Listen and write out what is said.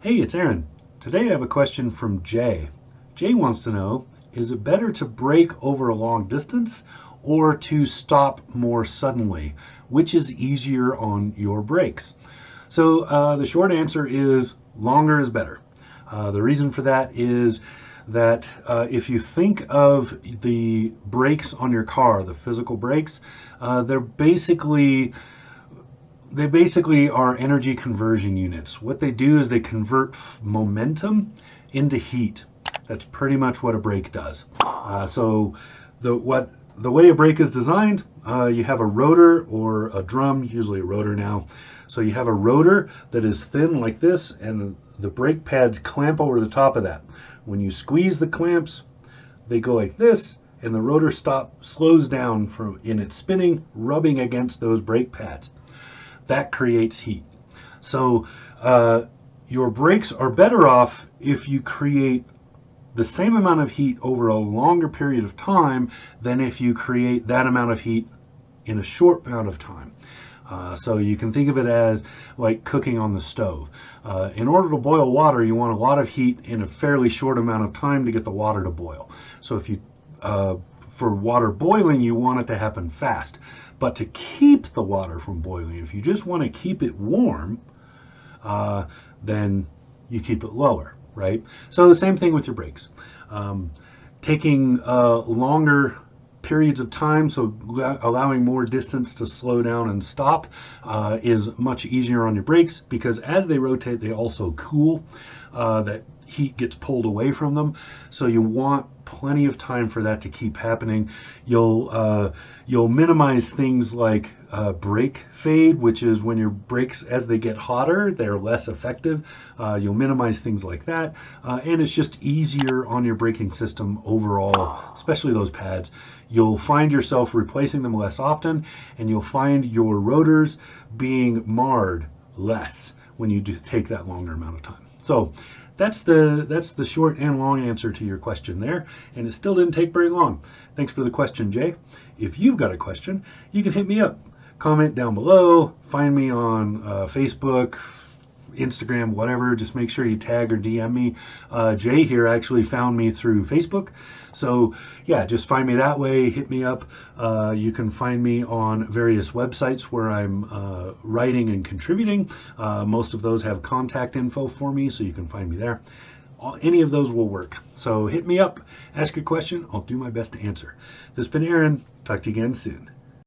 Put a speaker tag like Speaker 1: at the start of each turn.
Speaker 1: Hey, it's Aaron. Today I have a question from Jay. Jay wants to know, is it better to brake over a long distance or to stop more suddenly? Which is easier on your brakes? So the short answer is longer is better. The reason for that is that if you think of the brakes on your car, the physical brakes, they're basically are energy conversion units. What they do is they convert momentum into heat. That's pretty much what a brake does. So the way a brake is designed, you have a rotor or a drum, usually a rotor now. So you have a rotor that is thin like this, and the brake pads clamp over the top of that. When you squeeze the clamps, they go like this, and the rotor slows down in its spinning, rubbing against those brake pads. That creates heat. So your brakes are better off if you create the same amount of heat over a longer period of time than if you create that amount of heat in a short amount of time. So you can think of it as like cooking on the stove. In order to boil water, you want a lot of heat in a fairly short amount of time to get the water to boil. So if you for water boiling, you want it to happen fast. But to keep the water from boiling, if you just want to keep it warm, then you keep it lower, right? So the same thing with your brakes. Taking longer periods of time, so allowing more distance to slow down and stop, is much easier on your brakes because as they rotate, they also cool. That heat gets pulled away from them, so you want plenty of time for that to keep happening. You'll minimize things like brake fade, which is when your brakes, as they get hotter, they're less effective. You'll minimize things like that, and it's just easier on your braking system overall, especially those pads. You'll find yourself replacing them less often, and you'll find your rotors being marred less when you do take that longer amount of time. So that's the short and long answer to your question there, and it still didn't take very long. Thanks for the question, Jay. If you've got a question, you can hit me up. Comment down below, find me on Facebook, Instagram, whatever. Just make sure you tag or DM me. Jay here actually found me through Facebook. So yeah, just find me that way, hit me up. You can find me on various websites where I'm writing and contributing. Most of those have contact info for me, so you can find me there. Any of those will work. So hit me up, ask your question. I'll do my best to answer. This has been Aaron. Talk to you again soon.